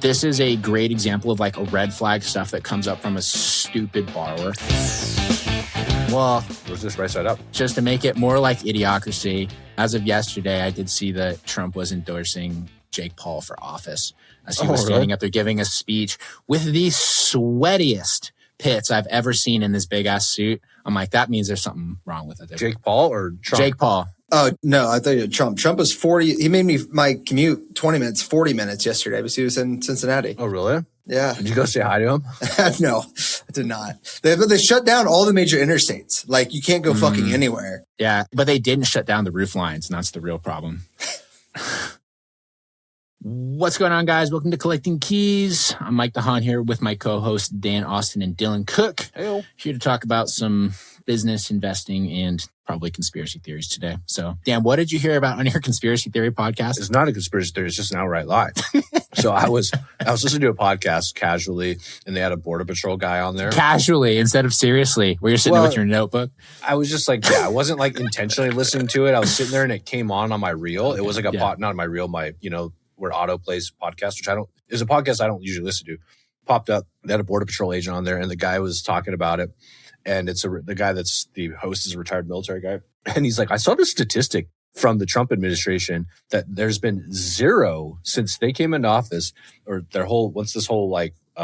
This is a great example of like a red flag stuff that comes up from a stupid borrower. Well, was this right side up? Just to make it more like Idiocracy, as of yesterday, I did see that Trump was endorsing Jake Paul for office as he was standing up there giving a speech with the sweatiest pits I've ever seen in this big ass suit. I'm like, that means there's something wrong with it. Jake Paul or Trump? Jake Paul. Oh, no, I thought you had Trump. Trump was 40. He made me my commute 20 minutes, 40 minutes yesterday because he was in Cincinnati. Oh, really? Yeah. Did you go say hi to him? No, I did not. They shut down all the major interstates. Like, you can't go fucking anywhere. Yeah, but they didn't shut down the roof lines, and that's the real problem. What's going on, guys? Welcome to Collecting Keys. I'm Mike DeHaan here with my co-hosts Dan Austin and Dylan Cook. Hey-o. Here to talk about some business, investing, and probably conspiracy theories today. So, Dan, what did you hear about on your conspiracy theory podcast? It's not a conspiracy theory. It's just an outright lie. So I was listening to a podcast casually, and they had a Border Patrol guy on there. Casually instead of seriously, where you're sitting there with your notebook? I was just like, I wasn't like intentionally listening to it. I was sitting there and it came on my reel. It was like not my reel, where Auto plays podcast, which is a podcast I don't usually listen to. Popped up, they had a Border Patrol agent on there, and the guy was talking about it. And it's the guy that's the host is a retired military guy. And he's like, I saw this statistic from the Trump administration that there's been zero since they came into office, or once this whole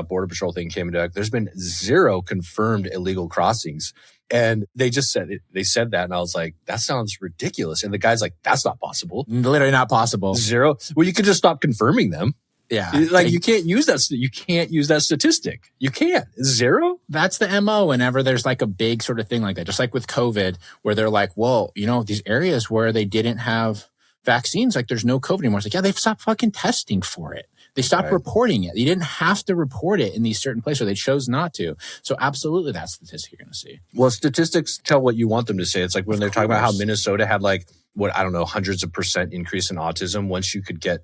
Border Patrol thing came into effect, there's been zero confirmed illegal crossings. And they just said it. They said that, and I was like, that sounds ridiculous. And the guy's like, that's not possible. Literally not possible. Zero. Well, you could just stop confirming them. Yeah. You can't use that. You can't use that statistic. You can't. Zero. That's the MO whenever there's like a big sort of thing like that. Just like with COVID, where they're like, well, these areas where they didn't have vaccines, like there's no COVID anymore. It's like, yeah, they've stopped fucking testing for it. They stopped reporting it. You didn't have to report it in these certain places, or they chose not to. So absolutely, that's the statistic you're going to see. Well, statistics tell what you want them to say. It's like when they're talking about how Minnesota had hundreds of % increase in autism once you could get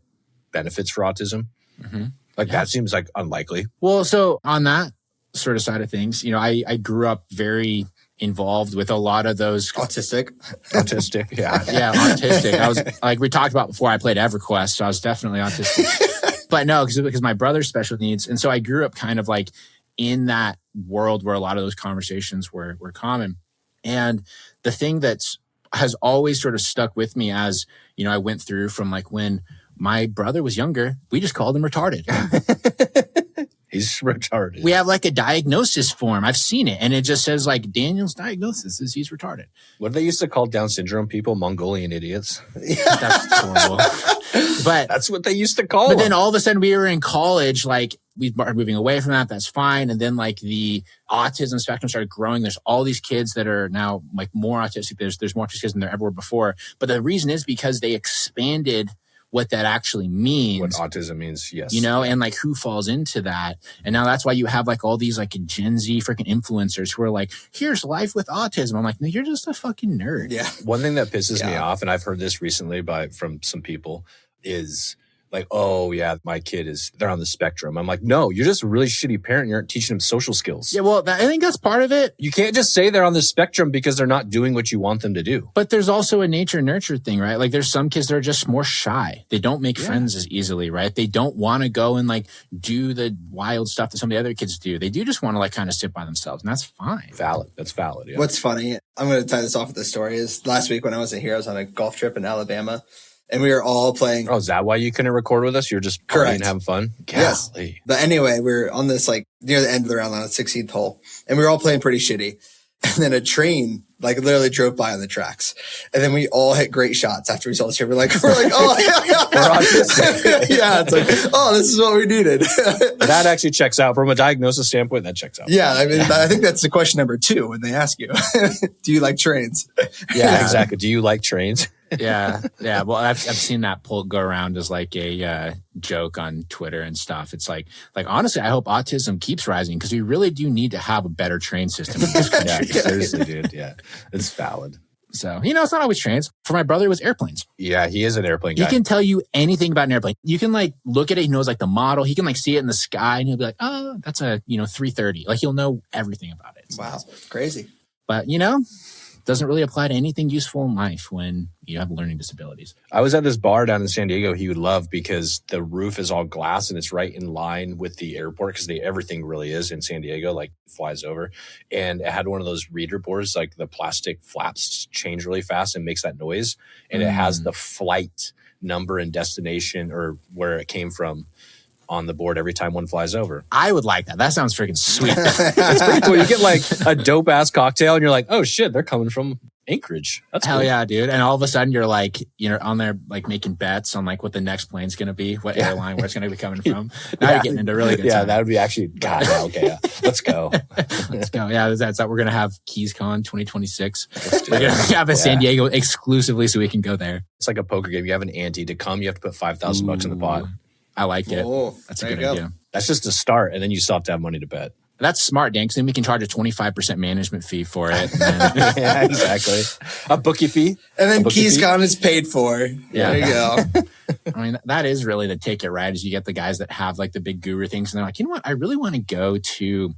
benefits for autism. Mm-hmm. That seems like unlikely. Well, so on that sort of side of things, I grew up very involved with a lot of those autistic. Yeah. Yeah. Autistic. I was like, we talked about before, I played EverQuest, so I was definitely autistic. But no, because my brother's special needs. And so I grew up kind of like in that world where a lot of those conversations were common. And the thing has always sort of stuck with me as, I went through from like when my brother was younger, we just called him retarded. He's retarded. We have like a diagnosis form. I've seen it. And it just says like Daniel's diagnosis is he's retarded. What they used to call Down syndrome people? Mongolian idiots. That's horrible. But that's what they used to call them. But then all of a sudden we were in college, like we started moving away from that. That's fine. And then like the autism spectrum started growing. There's all these kids that are now like more autistic. There's more autistic kids than there ever were before. But the reason is because they expanded what that actually means. What autism means, yes. And like who falls into that. And now that's why you have like all these like Gen Z freaking influencers who are like, here's life with autism. I'm like, no, you're just a fucking nerd. Yeah. One thing that pisses me off, and I've heard this recently from some people, is like, oh yeah, my kid they're on the spectrum. I'm like, no, you're just a really shitty parent. You aren't teaching them social skills. Yeah, well, I think that's part of it. You can't just say they're on the spectrum because they're not doing what you want them to do. But there's also a nature-nurture thing, right? Like there's some kids that are just more shy. They don't make friends as easily, right? They don't want to go and like do the wild stuff that some of the other kids do. They do just want to like kind of sit by themselves, and that's fine. Valid. That's valid, yeah. What's funny, I'm going to tie this off with the story, is last week when I wasn't here, I was on a golf trip in Alabama. And we were all playing. Oh, is that why you couldn't record with us? You're just partying and having fun? Yes. But anyway, we were on this like near the end of the round on the 16th hole. And we were all playing pretty shitty. And then a train like literally drove by on the tracks. And then we all hit great shots after we saw this trip. We're like, oh, yeah. We're autistic. Yeah. It's like, oh, this is what we needed. That actually checks out. From a diagnosis standpoint, that checks out. Yeah. I mean, I think that's the question number 2 when they ask you, do you like trains? Yeah, exactly. Do you like trains? Yeah. Well, I've seen that poll go around as like a joke on Twitter and stuff. It's like honestly, I hope autism keeps rising because we really do need to have a better train system in this country. Yeah, seriously, dude. Yeah, it's valid. So, it's not always trains. For my brother, it was airplanes. Yeah, he is an airplane guy. He can tell you anything about an airplane. You can like look at it. He knows like the model. He can like see it in the sky and he'll be like, oh, that's a, 330. Like he'll know everything about it. Wow. Crazy. But, doesn't really apply to anything useful in life when you have learning disabilities. I was at this bar down in San Diego he would love because the roof is all glass and it's right in line with the airport because everything really is in San Diego, like flies over. And it had one of those reader boards, like the plastic flaps change really fast and makes that noise. And it has the flight number and destination or where it came from on the board every time one flies over. I would like that. That sounds freaking sweet. It's pretty cool. You get like a dope ass cocktail and you're like, oh shit, they're coming from Anchorage. That's Hell cool. yeah, dude. And all of a sudden you're like, on there like making bets on like what the next plane's going to be, what airline, where it's going to be coming from. Now you're getting into really good time. That would be actually, God, yeah, okay. Yeah. Let's go. Let's go. Yeah, that's that. We're going to have KeysCon 2026. We're going to have a San Diego exclusively so we can go there. It's like a poker game. You have an ante to come. You have to put $5,000 in the pot. I like it. Oh, that's a good idea. That's just a start. And then you still have to have money to bet. That's smart, Dan, because then we can charge a 25% management fee for it. And then yeah, exactly. A bookie fee. And then KeysCon is paid for. Yeah. There you go. I mean, that is really the ticket, right? Is you get the guys that have like the big guru things and they're like, you know what? I really want to go to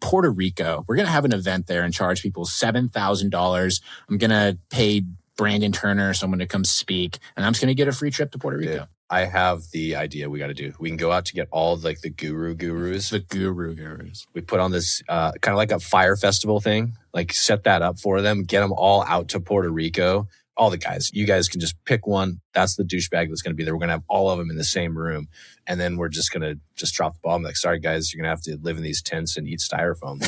Puerto Rico. We're going to have an event there and charge people $7,000. I'm going to pay Brandon Turner or someone to come speak. And I'm just going to get a free trip to Puerto Rico. Yeah. I have the idea we got to do. We can go out to get all like the gurus. The gurus. We put on this kind of like a fire festival thing, like set that up for them, get them all out to Puerto Rico. All the guys, you guys can just pick one. That's the douchebag that's going to be there. We're going to have all of them in the same room. And then we're just going to drop the ball. I'm like, sorry guys, you're going to have to live in these tents and eat styrofoam.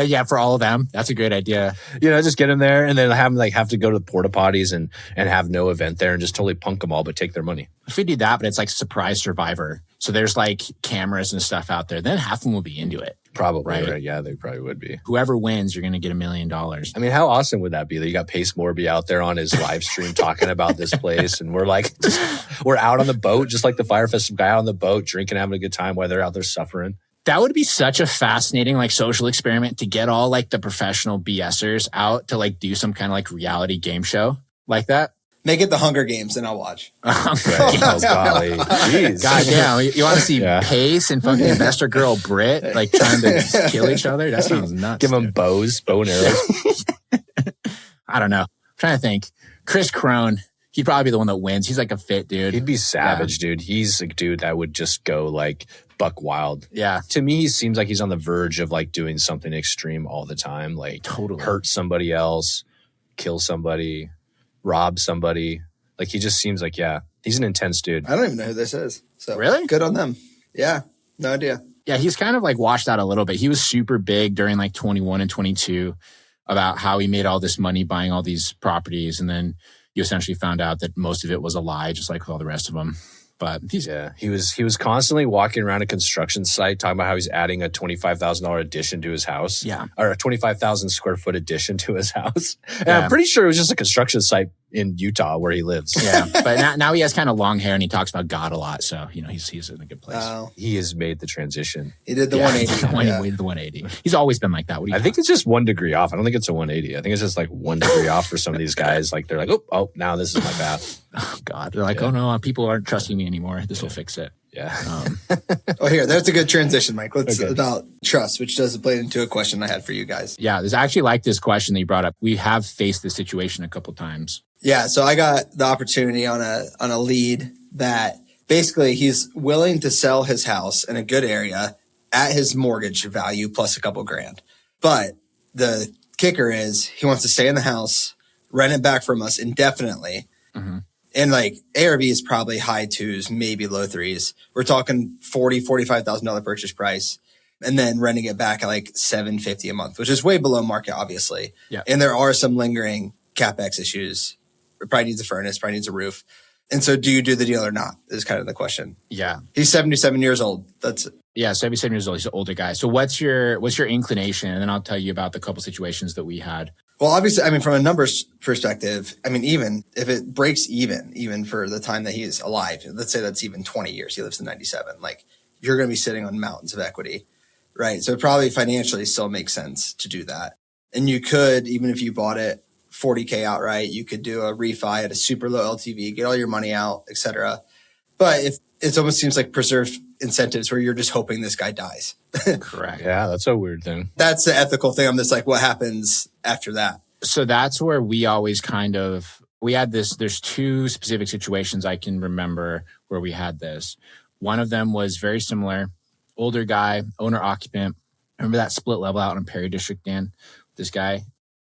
Yeah, for all of them. That's a great idea. Just get them there and then have them have to go to the porta potties and have no event there and just totally punk them all, but take their money. If we do that, but it's like Surprise Survivor. So there's like cameras and stuff out there. Then half of them will be into it. Probably, right? Yeah, they probably would be. Whoever wins, you're going to get $1 million. I mean, how awesome would that be that you got Pace Morby out there on his live stream talking about this place and we're like, we're out on the boat, just like the Fire Festival guy out on the boat, drinking, having a good time while they're out there suffering. That would be such a fascinating like social experiment to get all like the professional BSers out to like do some kind of like reality game show like that. Make it the Hunger Games and I'll watch. Oh, golly. Jeez. God damn. You want to see Pace and fucking investor girl Britt like trying to kill each other? That sounds nuts. Give them bow and arrows. I don't know. I'm trying to think. Chris Crone, he'd probably be the one that wins. He's like a fit dude. He'd be savage, dude. He's a dude that would just go like buck wild. Yeah. To me, he seems like he's on the verge of like doing something extreme all the time. Like totally hurt somebody else, kill somebody, rob somebody. Like he just seems like, he's an intense dude. I don't even know who this is. So really? Good on them. Yeah. No idea. Yeah. He's kind of like washed out a little bit. He was super big during like 21 and 22 about how he made all this money buying all these properties. And then you essentially found out that most of it was a lie, just like all the rest of them. But he was constantly walking around a construction site talking about how he's adding a $25,000 addition to his house. Yeah. Or a 25,000 square foot addition to his house. And I'm pretty sure it was just a construction site in Utah where he lives. Yeah. But now he has kind of long hair and he talks about God a lot. So, he's in a good place. He has made the transition. He did the 180. He did the 180. He's always been like that. I think it's just 1 degree off. I don't think it's a 180. I think it's just like 1 degree off for some of these guys. Like they're like, oh, now this is my path. Oh God. They're like, oh no, people aren't trusting me anymore. This will fix it. Yeah. Here, there's a good transition, Mike. Let's about trust, which does play into a question I had for you guys. Yeah, there's actually like this question that you brought up. We have faced this situation a couple times. Yeah, so I got the opportunity on a lead that basically he's willing to sell his house in a good area at his mortgage value plus a couple grand. But the kicker is he wants to stay in the house, rent it back from us indefinitely. Mm-hmm. And like ARV is probably high twos, maybe low threes. We're talking $45,000 purchase price, and then renting it back at like $750 a month, which is way below market, obviously. Yeah. And there are some lingering CapEx issues. It probably needs a furnace, probably needs a roof. And so, do you do the deal or not? Is kind of the question. Yeah. He's 77 years old. That's 77 years old. He's an older guy. So what's your inclination? And then I'll tell you about the couple situations that we had. Well, obviously, I mean, from a numbers perspective, I mean, even if it breaks even for the time that he is alive, let's say that's even 20 years, he lives to 97, like you're going to be sitting on mountains of equity, right? So it probably financially still makes sense to do that. And you could, even if you bought it $40K outright, you could do a refi at a super low LTV, get all your money out, et cetera. But if it almost seems like preserved incentives where you're just hoping this guy dies. Correct. Yeah, that's a weird thing. That's the ethical thing. I'm just like, what happens after that? So that's where we always we had this, there's two specific situations I can remember where we had this. One of them was very similar. Older guy, owner occupant. Remember that split level out in Perry District, Dan? This guy.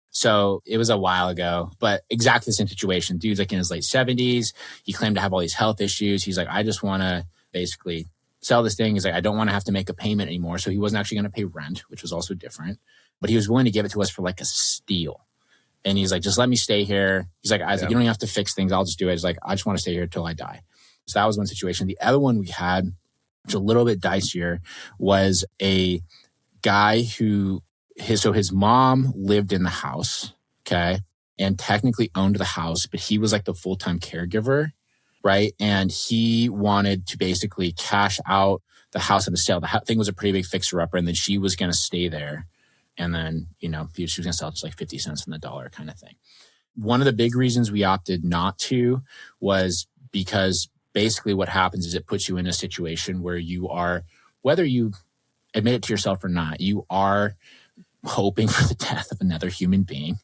So it was a while ago, but exactly the same situation. Dude's like in his late 70s. He claimed to have all these health issues. He's like, I just want to basically sell this thing. He's like, I don't want to have to make a payment anymore. So he wasn't actually going to pay rent, which was also different. But he was willing to give it to us for like a steal. And he's like, just let me stay here. He's like, I was like, you don't have to fix things. I'll just do it. He's like, I just want to stay here till I die. So that was one situation. The other one we had, which is a little bit dicier, was a guy who his mom lived in the house, okay, and technically owned the house, but he was like the full-time caregiver, right? And he wanted to basically cash out the house at a sale. The thing was a pretty big fixer-upper, and then she was going to stay there. And then, she was going to sell just like 50 cents on the dollar kind of thing. One of the big reasons we opted not to was because basically what happens is it puts you in a situation where you are, whether you admit it to yourself or not, you are hoping for the death of another human being,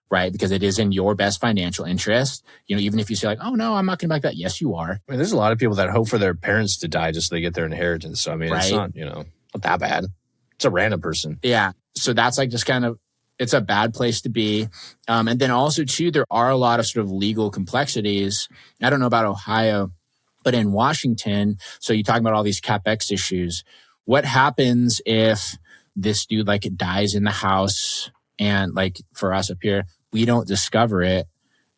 right? Because it is in your best financial interest. Even if you say like, oh no, I'm not going to back that. Yes, you are. I mean, there's a lot of people that hope for their parents to die just so they get their inheritance. So, I mean, It's not, not that bad. It's a random person. Yeah. So that's like just kind of, it's a bad place to be. And then also too, there are a lot of sort of legal complexities. I don't know about Ohio, but in Washington, so you're talking about all these CapEx issues. What happens if this dude like dies in the house and like for us up here, we don't discover it?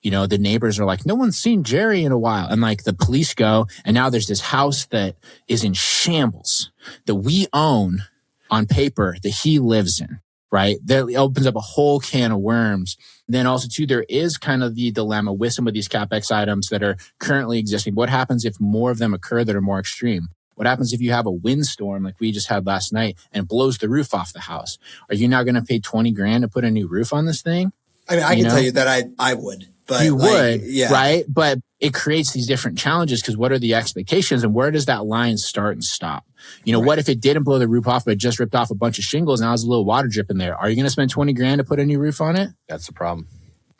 The neighbors are like, no one's seen Jerry in a while. And like the police go, and now there's this house that is in shambles that we own on paper that he lives in, right? That opens up a whole can of worms. Then also too, there is kind of the dilemma with some of these CapEx items that are currently existing. What happens if more of them occur that are more extreme? What happens if you have a windstorm like we just had last night and it blows the roof off the house? Are you now going to pay 20 grand to put a new roof on this thing? I mean, I can tell you that I would. But you would, yeah. Right? But it creates these different challenges because what are the expectations and where does that line start and stop? Right. What if it didn't blow the roof off, but it just ripped off a bunch of shingles and now there's a little water drip in there? Are you going to spend 20 grand to put a new roof on it? That's the problem.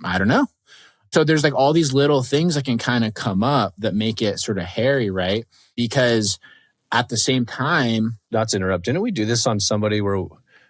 I don't know. So there's like all these little things that can kind of come up that make it sort of hairy, right? Because at the same time, not to interrupt, didn't we do this on somebody where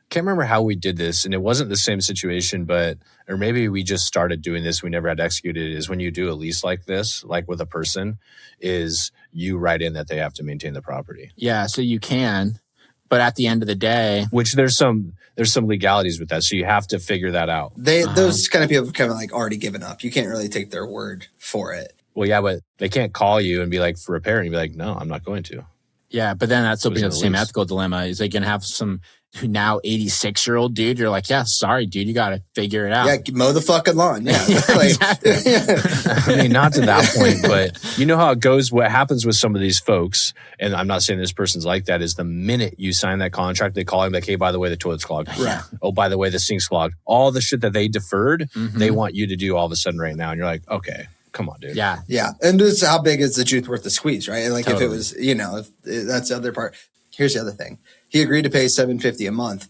can't remember how we did this, and it wasn't the same situation, or maybe we just started doing this, we never had executed it, is when you do a lease like this, like with a person, is you write in that they have to maintain the property. Yeah, so you can, but at the end of the day, which there's some legalities with that, so you have to figure that out. Those kind of people have kind of like already given up. You can't really take their word for it. Well, yeah, but they can't call you and be like, for repair, and you'd be like, no, I'm not going to. Yeah, but then that's still the same ethical dilemma. Is they going to have some now 86-year-old dude? You're like, yeah, sorry, dude, you got to figure it out. Yeah, mow the fucking lawn. Yeah, exactly. I mean, not to that point, but you know how it goes. What happens with some of these folks, and I'm not saying this person's like that, is the minute you sign that contract, they call him like, hey, by the way, the toilet's clogged. Right. Oh, by the way, the sink's clogged. All the shit that they deferred, they want you to do all of a sudden right now, and you're like, okay. Come on, dude. Yeah. Yeah. And this is how big is the truth worth the squeeze, right? And like totally. If it was, if that's the other part. Here's the other thing. He agreed to pay $750 a month.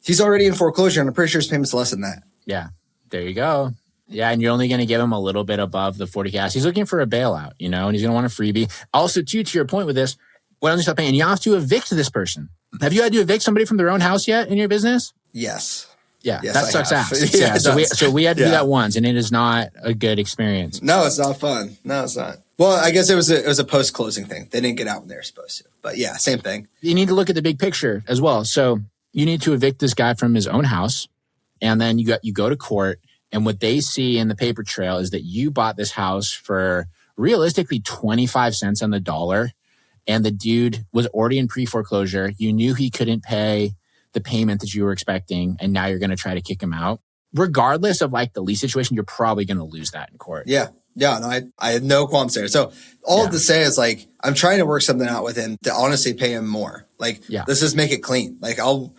He's already in foreclosure, and I'm pretty sure his payment's less than that. Yeah. There you go. Yeah. And you're only going to give him a little bit above the 40 cash. He's looking for a bailout, and he's going to want a freebie. Also, too, to your point with this, why don't you stop paying? And you have to evict this person. Have you had to evict somebody from their own house yet in your business? Yes. Yeah, yes, that sucks ass. Yeah, so we had to do that once, and it is not a good experience. No, it's not fun. No, it's not. Well, I guess it was a post-closing thing. They didn't get out when they were supposed to. But yeah, same thing. You need to look at the big picture as well. So you need to evict this guy from his own house, and then you go to court, and what they see in the paper trail is that you bought this house for realistically 25 cents on the dollar, and the dude was already in pre-foreclosure. You knew he couldn't pay the payment that you were expecting, and now you're going to try to kick him out. Regardless of like the lease situation, you're probably going to lose that in court. Yeah. Yeah. No, I had no qualms there. So all to say is like, I'm trying to work something out with him to honestly pay him more. Like, let's just make it clean. Like I'll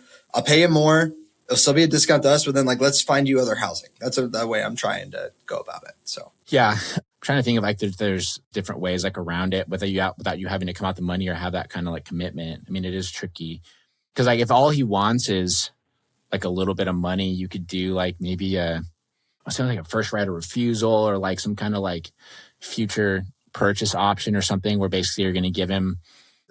pay him more. It'll still be a discount to us, but then like, let's find you other housing. That's the way I'm trying to go about it. So, yeah. I'm trying to think of like, there's different ways like around it without you having to come out the money or have that kind of like commitment. I mean, it is tricky. Because like if all he wants is like a little bit of money, you could do like maybe a something like a first right of refusal or like some kind of like future purchase option or something where basically you're going to give him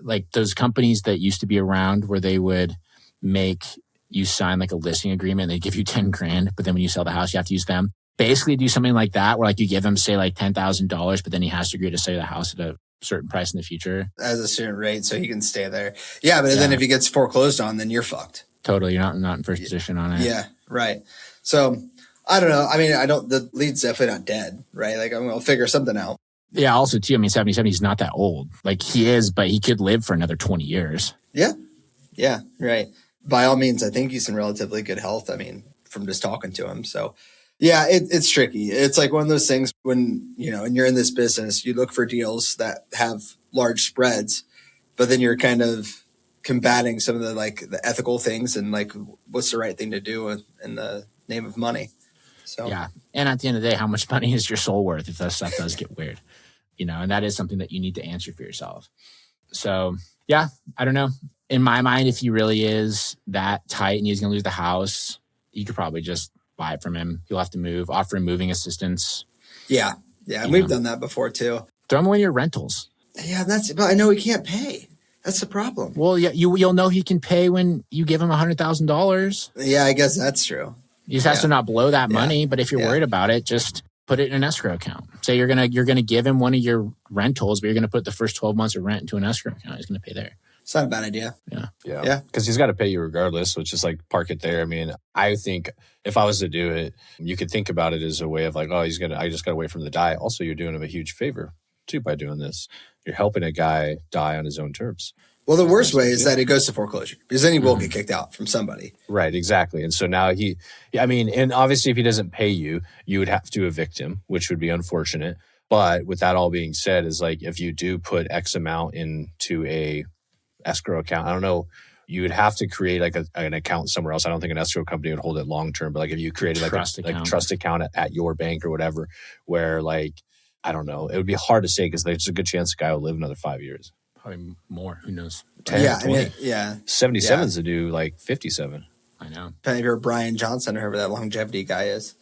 like those companies that used to be around where they would make you sign like a listing agreement. They give you 10 grand, but then when you sell the house, you have to use them. Basically do something like that where like you give him say like $10,000, but then he has to agree to sell the house at a certain price in the future. As a certain rate so he can stay there. Yeah, but then if he gets foreclosed on, then you're fucked. Totally. You're not in first position on it. Yeah, right. So I don't know. I mean, the lead's definitely not dead, right? Like I'm going to figure something out. Yeah. Also too, I mean, 77, he's not that old. Like he is, but he could live for another 20 years. Yeah. Yeah. Right. By all means, I think he's in relatively good health. I mean, from just talking to him. So yeah, it's tricky. It's like one of those things when, and you're in this business, you look for deals that have large spreads, but then you're kind of combating some of the ethical things and like what's the right thing to do in the name of money. So yeah. And at the end of the day, how much money is your soul worth if that stuff does get weird? And that is something that you need to answer for yourself. So yeah, I don't know. In my mind, if he really is that tight and he's going to lose the house, you could probably just buy it from him. He'll have to move, offer him moving assistance. Yeah. Yeah. And we've done that before too. Throw him away your rentals. Yeah. But I know he can't pay. That's the problem. Well, yeah, you'll know he can pay when you give him $100,000. Yeah, I guess that's true. He just has to not blow that money. But if you're worried about it, just put it in an escrow account. Say you're gonna give him one of your rentals, but you're gonna put the first 12 months of rent into an escrow account. He's gonna pay there. It's not a bad idea. Yeah. Because he's got to pay you regardless. So it's just like park it there. I mean, I think if I was to do it, you could think about it as a way of like, oh, I just got to wait for him to die. Also, you're doing him a huge favor too by doing this. You're helping a guy die on his own terms. Well, the worst way is that it goes to foreclosure because then he will get kicked out from somebody. Right, exactly. And so now and obviously if he doesn't pay you, you would have to evict him, which would be unfortunate. But with that all being said, is like if you do put X amount into a escrow account, I don't know, you would have to create like an account somewhere else. I don't think an escrow company would hold it long term, but like if you created like a trust account at your bank or whatever, where like, I don't know, it would be hard to say because there's a good chance the guy will live another 5 years. Probably more. Who knows? 10, 20. 77's to do like 57. I know. Depending if you're Brian Johnson or whoever that longevity guy is.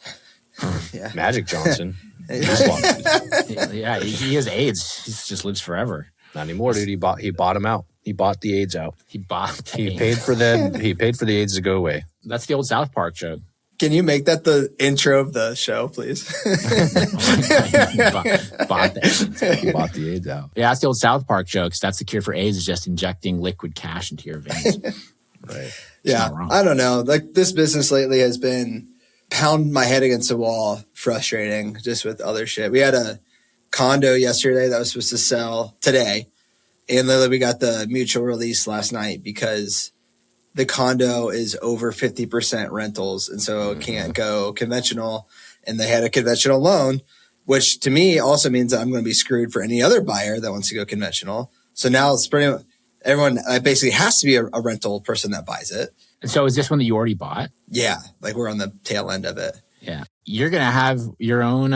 Yeah. Magic Johnson. He has AIDS. He just lives forever. Not anymore, dude. He bought him out. He bought the AIDS out. He paid for them. He paid for the AIDS to go away. That's the old South Park joke. Can you make that the intro of the show, please? Bought the AIDS out. Yeah, that's the old South Park jokes. That's the cure for AIDS, is just injecting liquid cash into your veins. Right. Yeah. I don't know. Like this business lately has been pound my head against the wall, frustrating just with other shit. We had a condo yesterday that was supposed to sell today. And literally we got the mutual release last night because the condo is over 50% rentals. And so it can't go conventional. And they had a conventional loan, which to me also means that I'm going to be screwed for any other buyer that wants to go conventional. So now it's pretty much everyone basically has to be a rental person that buys it. And so is this one that you already bought? Yeah. Like we're on the tail end of it. Yeah. You're going to have your own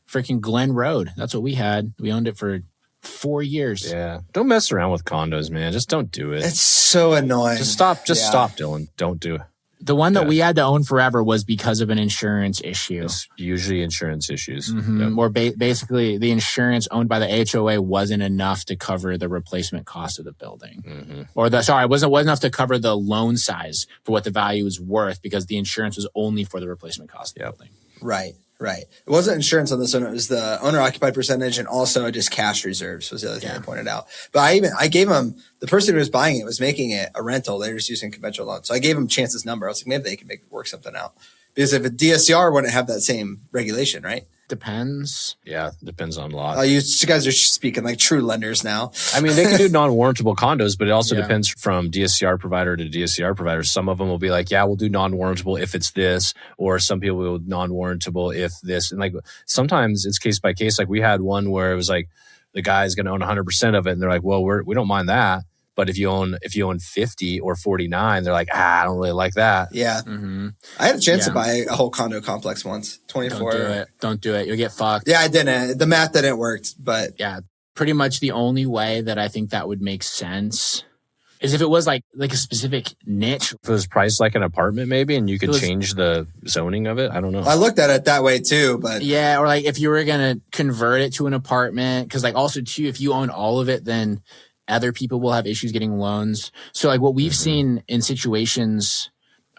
freaking Glen Road. That's what we had. We owned it for 4 years. Yeah. Don't mess around with condos, man. Just don't do it. It's so annoying. Just stop, Dylan. Don't do it. The one that we had to own forever was because of an insurance issue. It's usually insurance issues. Mm-hmm. Yep. Or basically the insurance owned by the HOA wasn't enough to cover the replacement cost of the building. Mm-hmm. Or it wasn't enough to cover the loan size for what the value was worth because the insurance was only for the replacement cost of the building. Right. Right. It wasn't insurance on this one. It was the owner occupied percentage and also just cash reserves was the other thing I pointed out. But I gave him, the person who was buying it was making it a rental. They were just using conventional loans. So I gave him Chance's number. I was like, maybe they can work something out. Because if a DSCR wouldn't have that same regulation, right? Depends. Yeah, depends on a lot. You guys are speaking like true lenders now. I mean, they can do non-warrantable condos, but it also depends from DSCR provider to DSCR provider. Some of them will be like, yeah, we'll do non-warrantable if it's this, or some people will non-warrantable if this. And like sometimes it's case by case. Like we had one where it was like the guy's going to own 100% of it, and they're like, well, we don't mind that. But if you own 50 or 49, they're like, I don't really like that. Yeah. Mm-hmm. I had a chance to buy a whole condo complex once. 24. Don't do it. You'll get fucked. Yeah, I didn't. The math didn't work, but yeah, pretty much the only way that I think that would make sense is if it was like a specific niche. If it was priced like an apartment maybe and you could It was- change the zoning of it, I don't know. I looked at it that way too, but Yeah, or like if you were going to convert it to an apartment, because like also too, if you own all of it, then other people will have issues getting loans. So like what we've seen in situations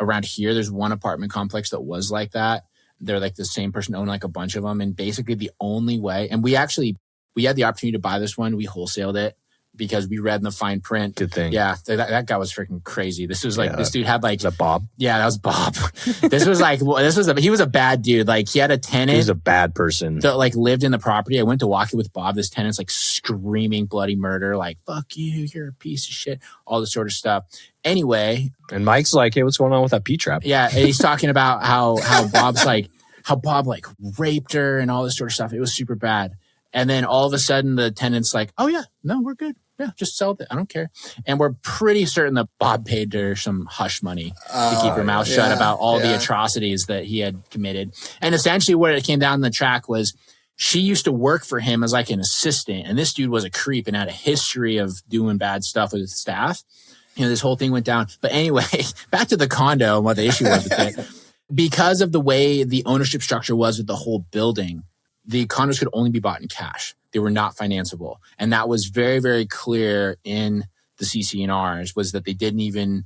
around here, there's one apartment complex that was like that. They're like the same person owned like a bunch of them. And basically the only way, and we had the opportunity to buy this one. We wholesaled it because we read in the fine print. Good thing. Yeah, that guy was freaking crazy. This was like, this dude had like, Is that Bob? yeah, that was Bob. He was a bad dude. Like he had a tenant. He was a bad person. That like lived in the property. I went to walk it with Bob. This tenant's like screaming bloody murder, like, fuck you, you're a piece of shit, all this sort of stuff. Anyway. And Mike's like, hey, what's going on with that P-trap? Yeah. And he's talking about how Bob's like, how Bob like raped her and all this sort of stuff. It was super bad. And then all of a sudden the tenant's like, oh yeah, no, we're good. Yeah, just sell it. I don't care. And we're pretty certain that Bob paid her some hush money to keep her mouth shut about all the atrocities that he had committed. And essentially what it came down the track was she used to work for him as like an assistant. And this dude was a creep and had a history of doing bad stuff with his staff. You know, this whole thing went down. But anyway, back to the condo and what the issue was with it. Because of the way the ownership structure was with the whole building, the condos could only be bought in cash. They were not financeable. And that was very, very clear in the CC&Rs was that they didn't even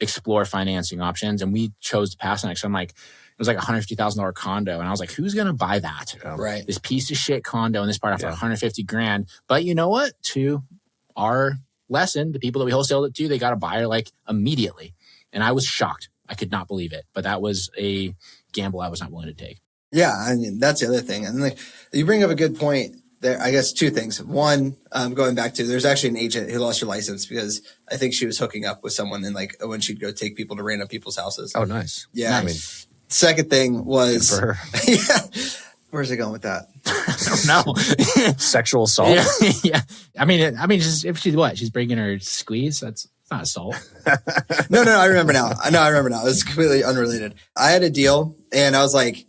explore financing options. And we chose to pass on it. So I'm like, it was like a $150,000 condo. And I was like, who's going to buy that? right. This piece of shit condo in this part after $150,000. But you know what? To our lesson, the people that we wholesaled it to, they got a buyer like immediately. And I was shocked. I could not believe it. But that was a gamble I was not willing to take. Yeah, I mean, that's the other thing. And like, you bring up a good point there. I guess two things. One, going back to, there's actually an agent who lost her license because I think she was hooking up with someone and like when she'd go take people to random people's houses. Oh, nice. Yeah. Nice. I mean, second thing was, Good for her. yeah. Where's it going with that? I don't know. Sexual assault. Yeah. I mean, just, if she's what? She's breaking her squeeze? That's not assault. No, I remember now. I remember now. It was completely unrelated. I had a deal and I was like,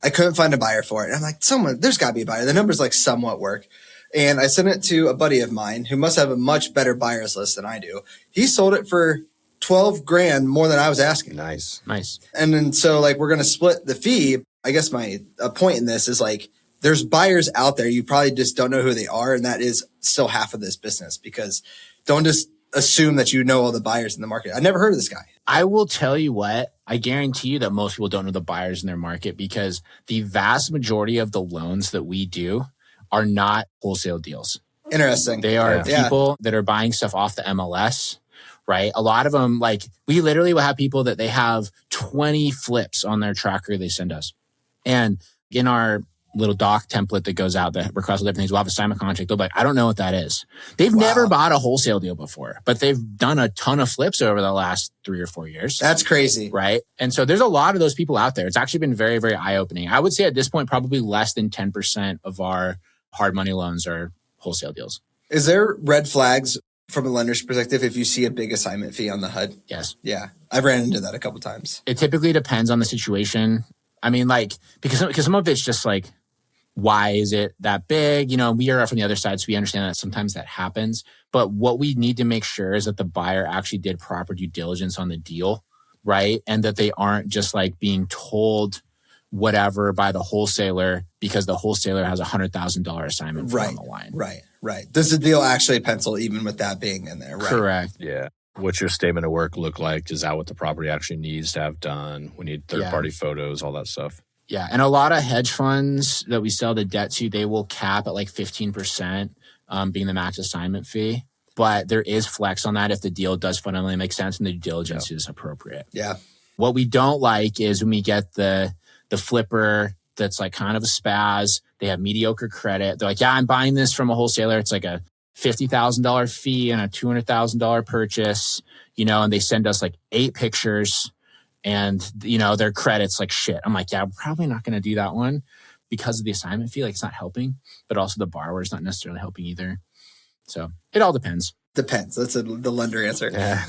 I couldn't find a buyer for it. And I'm like, there's got to be a buyer. The numbers like somewhat work. And I sent it to a buddy of mine who must have a much better buyer's list than I do. He sold it for $12,000 more than I was asking. Nice. And then so like we're going to split the fee. I guess my point in this is like there's buyers out there. You probably just don't know who they are. And that is still half of this business because don't just assume that you know all the buyers in the market. I never heard of this guy. I will tell you what, I guarantee you that most people don't know the buyers in their market because the vast majority of the loans that we do are not wholesale deals. Interesting. They are people that are buying stuff off the MLS, right? A lot of them, like we literally will have people that they have 20 flips on their tracker they send us. And in our little doc template that goes out that requests different things, we'll have a assignment contract. They'll be like, I don't know what that is. They've never bought a wholesale deal before, but they've done a ton of flips over the last 3 or 4 years. That's crazy. Right. And so there's a lot of those people out there. It's actually been very, very eye-opening. I would say at this point, probably less than 10% of our hard money loans are wholesale deals. Is there red flags from a lender's perspective if you see a big assignment fee on the HUD? Yes. Yeah. I've ran into that a couple times. It typically depends on the situation. I mean, like, because some of it's just like, why is it that big? You know, we are from the other side, so we understand that sometimes that happens. But what we need to make sure is that the buyer actually did proper due diligence on the deal, right? And that they aren't just like being told whatever by the wholesaler because the wholesaler has $100,000 assignment fee on the line. Right. Does the deal actually pencil even with that being in there? Right. Correct. Yeah. What's your statement of work look like? Is that what the property actually needs to have done? We need third-party photos, all that stuff. Yeah. And a lot of hedge funds that we sell the debt to, they will cap at like 15% being the max assignment fee. But there is flex on that if the deal does fundamentally make sense and the due diligence is appropriate. Yeah. What we don't like is when we get the flipper that's like kind of a spaz. They have mediocre credit. They're like, yeah, I'm buying this from a wholesaler. It's like a $50,000 fee and a $200,000 purchase, you know, and they send us like 8 pictures and, you know, their credit's like shit. I'm like, yeah, we're probably not going to do that one because of the assignment fee. Like it's not helping, but also the borrower is not necessarily helping either. So it all depends. Depends. That's the lender answer. Yeah.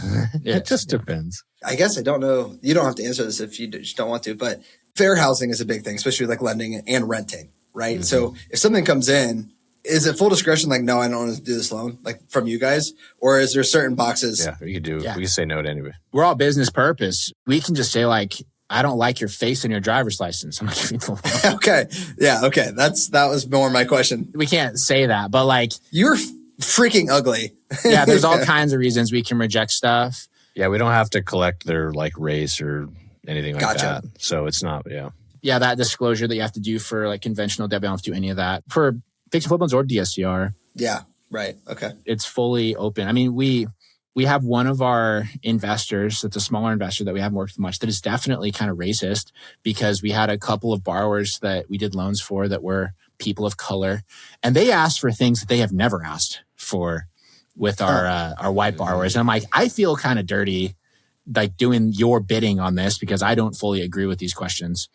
It just depends. I guess I don't know. You don't have to answer this if you just don't want to, but fair housing is a big thing, especially like lending and renting, right? Mm-hmm. So if something comes in is it full discretion? Like, no, I don't want to do this loan, like from you guys, or is there certain boxes? Yeah, we can say no to anybody. We're all business purpose. We can just say like, I don't like your face in your driver's license. I'm not giving you the loan. Okay. Yeah. Okay. That was more my question. We can't say that, but like, you're freaking ugly. Yeah, there's all kinds of reasons we can reject stuff. Yeah, we don't have to collect their like race or anything like that. So it's not, Yeah, that disclosure that you have to do for like conventional debt, we don't have to do any of that. For fix and flip loans or DSCR. Yeah, right. Okay. It's fully open. I mean, we have one of our investors that's a smaller investor that we haven't worked with much that is definitely kind of racist because we had a couple of borrowers that we did loans for that were people of color. And they asked for things that they have never asked for with our white borrowers. And I'm like, I feel kind of dirty like doing your bidding on this because I don't fully agree with these questions.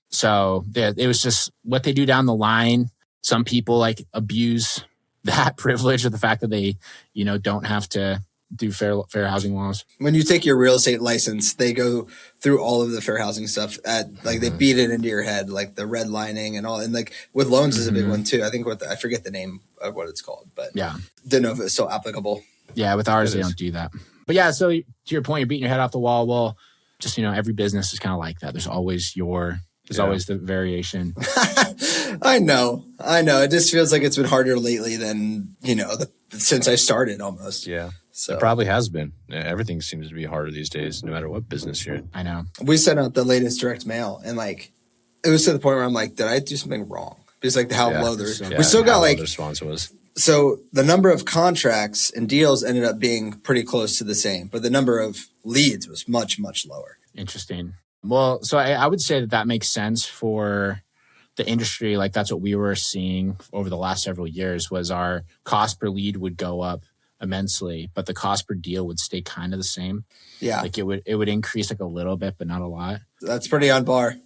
So it was just what they do down the line. Some people like abuse that privilege of the fact that they, don't have to do fair housing laws. When you take your real estate license, they go through all of the fair housing stuff they beat it into your head, like the redlining and all. And like with loans is a big one too. I think I forget the name of what it's called, but didn't know if it's still applicable. Yeah. With ours, they don't do that. But yeah, so to your point, you're beating your head off the wall. Well, just, every business is kind of like that. There's always always the variation. I know. It just feels like it's been harder lately than, since I started almost. Yeah. So it probably has been. Everything seems to be harder these days, no matter what business you're in. I know. We sent out the latest direct mail and like, it was to the point where I'm like, did I do something wrong? Because like how low there's, we still got like, the response was. So the number of contracts and deals ended up being pretty close to the same, but the number of leads was much, much lower. Interesting. Well, so I would say that makes sense for the industry. Like that's what we were seeing over the last several years was our cost per lead would go up immensely, but the cost per deal would stay kind of the same. Yeah. Like it would increase like a little bit, but not a lot. That's pretty on par.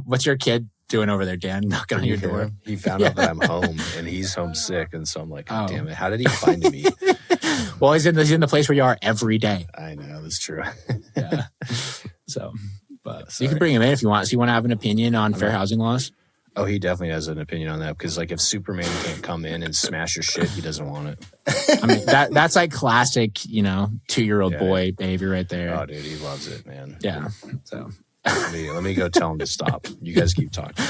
What's your kid doing over there, Dan? Knocking on your door? He found out that I'm home and he's homesick. And so I'm like, oh, damn it. How did he find me? Well, he's in the place where you are every day. I know. That's true. Yeah. So, but you can bring him in if you want. So you want to have an opinion on fair housing laws? Oh, he definitely has an opinion on that because, like, if Superman can't come in and smash your shit, he doesn't want it. I mean, that's like classic, 2-year-old boy behavior right there. Oh, dude, he loves it, man. Yeah. So let me go tell him to stop. You guys keep talking.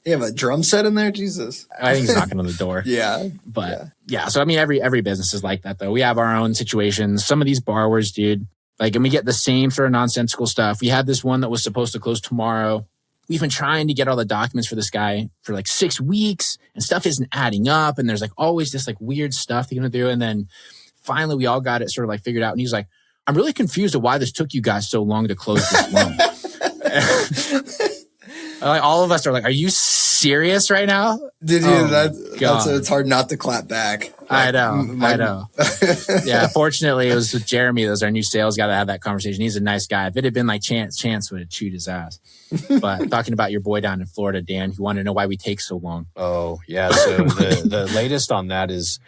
You have a drum set in there, Jesus. I think he's knocking on the door. Yeah, but yeah. So I mean, every business is like that, though. We have our own situations. Some of these borrowers, dude, like, and we get the same sort of nonsensical stuff. We had this one that was supposed to close tomorrow. We've been trying to get all the documents for this guy for like 6 weeks and stuff isn't adding up. And there's like always this like weird stuff they're going to do. And then finally we all got it sort of like figured out. And he's like, I'm really confused of why this took you guys so long to close this loan. Like all of us are like, are you serious right now? Did you? That's it's hard not to clap back. I know. Yeah. Fortunately, it was with Jeremy. That was our new sales guy that had that conversation. He's a nice guy. If it had been like Chance would have chewed his ass. But talking about your boy down in Florida, Dan, who wanted to know why we take so long. Oh, yeah. So the latest on that is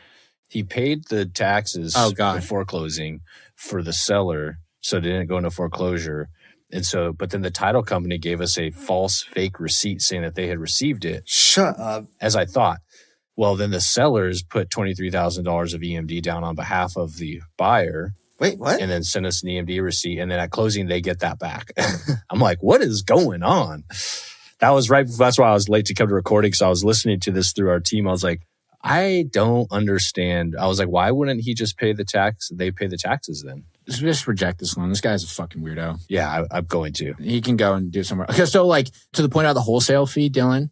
he paid the taxes before closing for the seller. So it didn't go into foreclosure. And so, but then the title company gave us a false fake receipt saying that they had received it. Shut up. As I thought. Well, then the sellers put $23,000 of EMD down on behalf of the buyer. Wait, what? And then sent us an EMD receipt. And then at closing, they get that back. I'm like, what is going on? That was right. That's why I was late to come to recording because I was listening to this through our team. I was like, I don't understand. I was like, why wouldn't he just pay the tax? They pay the taxes then. Just reject this loan. This guy's a fucking weirdo. Yeah, I'm going to. He can go and do it somewhere. Okay, so like to the point of the wholesale fee, Dylan,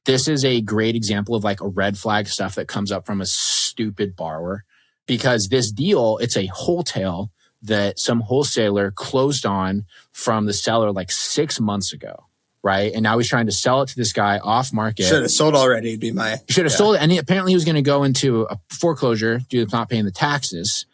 this is a great example of like a red flag stuff that comes up from a stupid borrower because this deal, it's a wholesale that some wholesaler closed on from the seller like 6 months ago. Right. And now he's trying to sell it to this guy off market. Should have sold already. It'd be should have sold it. And apparently he was going to go into a foreclosure due to not paying the taxes.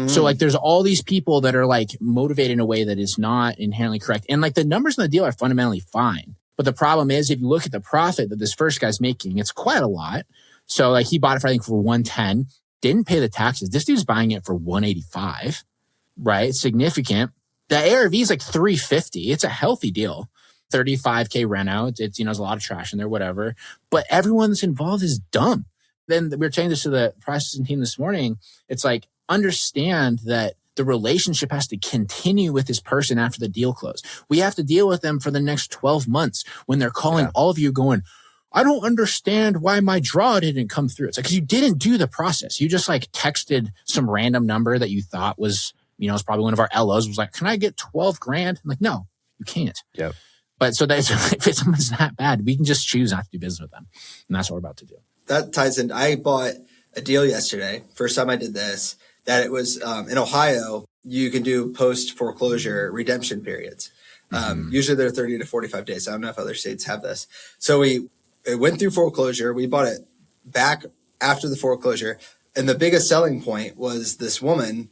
So like there's all these people that are like motivated in a way that is not inherently correct. And like the numbers on the deal are fundamentally fine. But the problem is if you look at the profit that this first guy's making, it's quite a lot. So like he bought it for, I think, for 110, didn't pay the taxes. This dude's buying it for 185, right? It's significant. The ARV is like 350. It's a healthy deal. $35K rent out. It's, there's a lot of trash in there, whatever. But everyone that's involved is dumb. Then we were saying this to the processing team this morning. It's like, understand that the relationship has to continue with this person after the deal closed. We have to deal with them for the next 12 months when they're calling all of you going, I don't understand why my draw didn't come through. It's like, because you didn't do the process. You just like texted some random number that you thought was, it's probably one of our LOs, was like, can I get 12 grand? I'm like, no, you can't. Yep. But so that's, if someone's that bad, we can just choose not to do business with them. And that's what we're about to do. That ties in. I bought a deal yesterday. First time I did this, that it was in Ohio, you can do post foreclosure redemption periods. Usually they're 30 to 45 days. I don't know if other states have this. So it went through foreclosure. We bought it back after the foreclosure. And the biggest selling point was this woman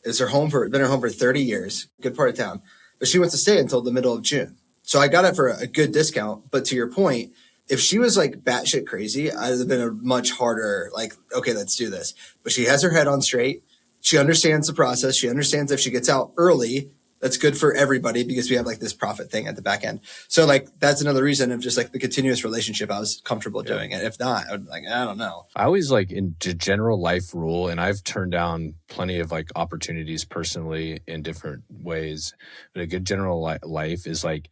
is been her home for 30 years, good part of town, but she wants to stay until the middle of June. So I got it for a good discount. But to your point, if she was like batshit crazy, I'd have been a much harder, like, okay, let's do this. But she has her head on straight. She understands the process. She understands if she gets out early, that's good for everybody because we have like this profit thing at the back end. So like, that's another reason of just like the continuous relationship. I was comfortable doing it. If not, I would like, I don't know. I always like in general life rule, and I've turned down plenty of like opportunities personally in different ways. But a good general life is like,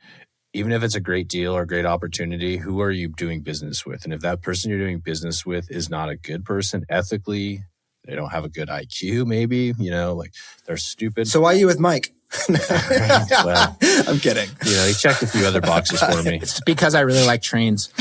even if it's a great deal or a great opportunity, who are you doing business with? And if that person you're doing business with is not a good person ethically, they don't have a good IQ, maybe, like they're stupid. So why are you with Mike? Well, I'm kidding. He checked a few other boxes for me. It's because I really like trains.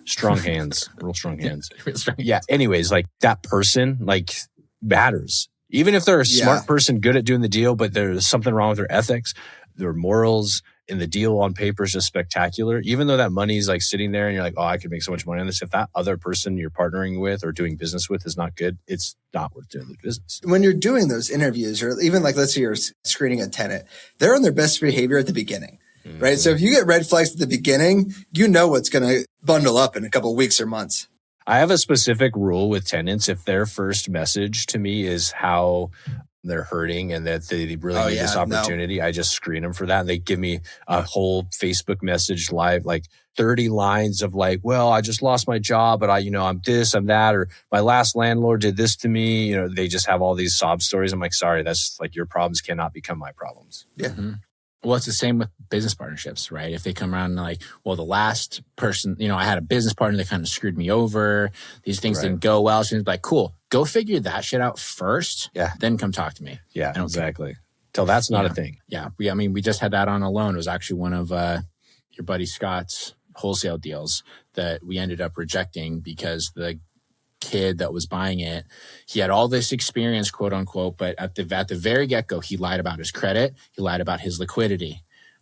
Strong hands, real strong hands. Yeah. Anyways, like that person, like matters. Even if they're a smart person, good at doing the deal, but there's something wrong with their ethics, their morals, and the deal on paper is just spectacular. Even though that money's like sitting there and you're like, oh, I could make so much money on this. If that other person you're partnering with or doing business with is not good, it's not worth doing the business. When you're doing those interviews, or even like, let's say you're screening a tenant, they're on their best behavior at the beginning, right? So if you get red flags at the beginning, what's going to bundle up in a couple of weeks or months. I have a specific rule with tenants. If their first message to me is how they're hurting and that they really need this opportunity, I just screen them for that. And they give me a whole Facebook message live, like 30 lines of like, well, I just lost my job, but I'm this, I'm that, or my last landlord did this to me. They just have all these sob stories. I'm like, sorry, that's like your problems cannot become my problems. Yeah. Mm-hmm. Well, it's the same with business partnerships, right? If they come around and like, well, the last person, I had a business partner that kind of screwed me over. These things didn't go well. So it's like, cool, go figure that shit out first. Yeah. Then come talk to me. Yeah, exactly. Till that's not a thing. Yeah. We just had that on a loan. It was actually one of your buddy Scott's wholesale deals that we ended up rejecting because the kid that was buying it, he had all this experience, quote unquote, but at the very get-go, he lied about his credit, he lied about his liquidity,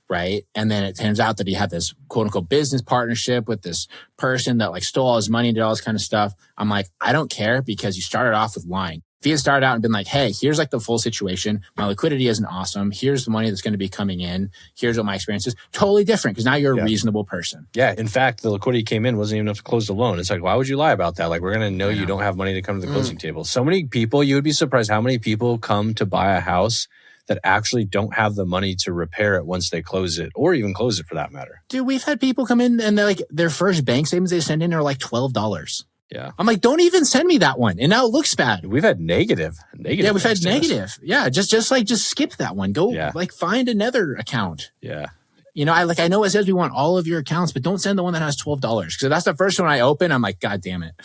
right? And then it turns out that he had this quote unquote business partnership with this person that like stole all his money and did all this kind of stuff. I'm like, I don't care because you started off with lying. If he had started out and been like, hey, here's like the full situation. My liquidity isn't awesome. Here's the money that's going to be coming in. Here's what my experience is. Totally different because now you're a reasonable person. Yeah. In fact, the liquidity came in, wasn't even enough to close the loan. It's like, why would you lie about that? Like, we're going to know you don't have money to come to the closing table. So many people, you would be surprised how many people come to buy a house that actually don't have the money to repair it once they close it, or even close it for that matter. Dude, we've had people come in and they're like, their first bank statements they send in are like $12. Yeah. I'm like, don't even send me that one. And now it looks bad. We've had negative. Yeah, we've had negative. Yeah. Just skip that one. Go like find another account. Yeah. I know it says we want all of your accounts, but don't send the one that has $12. Because that's the first one I open. I'm like, God damn it.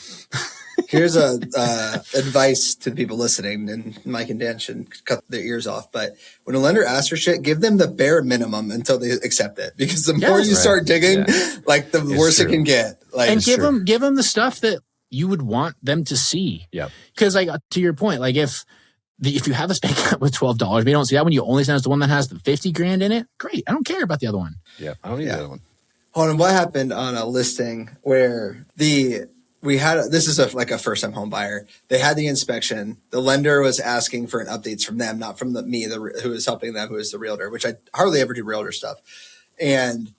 Here's advice to the people listening, and Mike and Dan should cut their ears off. But when a lender asks for shit, give them the bare minimum until they accept it. Because the more you start digging, like the worse it can get. Like, and give them the stuff that you would want them to see. Yeah. Because like to your point, like if you have a bank account with $12, but you don't see that one, you only send us the one that has the 50 grand in it. Great. I don't care about the other one. Yeah. I don't need the other one. Hold on. What happened on a listing where this is a first time home buyer. They had the inspection. The lender was asking for updates from them, not from me, who was helping them, who is the realtor, which I hardly ever do realtor stuff. And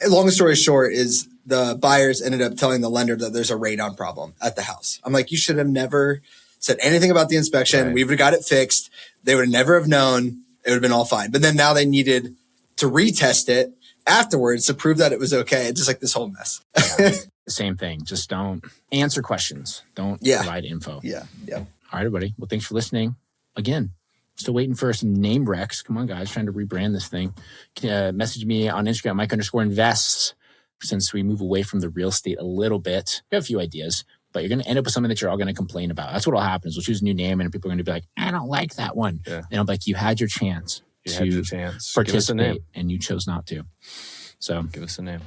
long story short is the buyers ended up telling the lender that there's a radon problem at the house. I'm like, you should have never said anything about the inspection. Right. We would have got it fixed. They would never have known. It would have been all fine. But then now they needed to retest it. afterwards to prove that it was okay. It's just like this whole mess. Same thing. Just don't answer questions. Don't provide info. Yeah. All right, everybody. Well, thanks for listening. Again, still waiting for some name recs. Come on, guys. Trying to rebrand this thing. Message me on Instagram, Mike_invests, since we move away from the real estate a little bit. We have a few ideas, but you're going to end up with something that you're all going to complain about. That's what will happen is we'll choose a new name and people are going to be like, I don't like that one. Yeah. And I'm like, you had your chance to participate and you chose not to. So give us a name.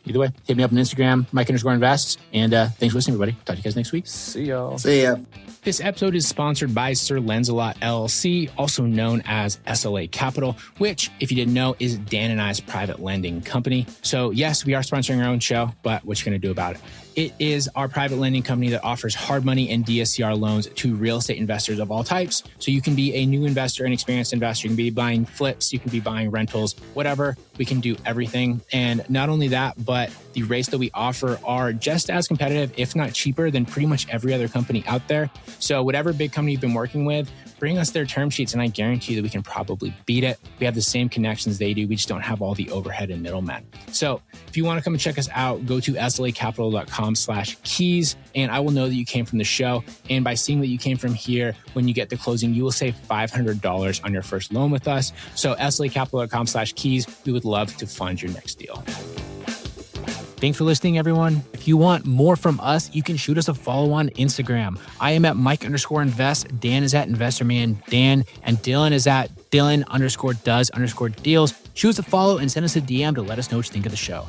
Either way, hit me up on Instagram, Mike_invests. And thanks for listening, everybody. Talk to you guys next week. See y'all. See ya. This episode is sponsored by Sir Lancelot LLC, also known as SLA Capital, which, if you didn't know, is Dan and I's private lending company. So yes, we are sponsoring our own show, but what you going to do about it? It is our private lending company that offers hard money and DSCR loans to real estate investors of all types. So you can be a new investor, an experienced investor. You can be buying flips. You can be buying rentals, whatever. We can do everything. And not only that, but the rates that we offer are just as competitive, if not cheaper, than pretty much every other company out there. So whatever big company you've been working with, bring us their term sheets and I guarantee you that we can probably beat it. We have the same connections they do. We just don't have all the overhead and middlemen. So if you want to come and check us out, go to slacapital.com/keys and I will know that you came from the show. And by seeing that you came from here, when you get to closing, you will save $500 on your first loan with us. So slacapital.com/keys, we would love to fund your next deal. Thanks for listening, everyone. If you want more from us, you can shoot us a follow on Instagram. I am at Mike_invest. Dan is at InvestorManDan. And Dylan is at Dylan_does_deals. Shoot us a follow and send us a DM to let us know what you think of the show.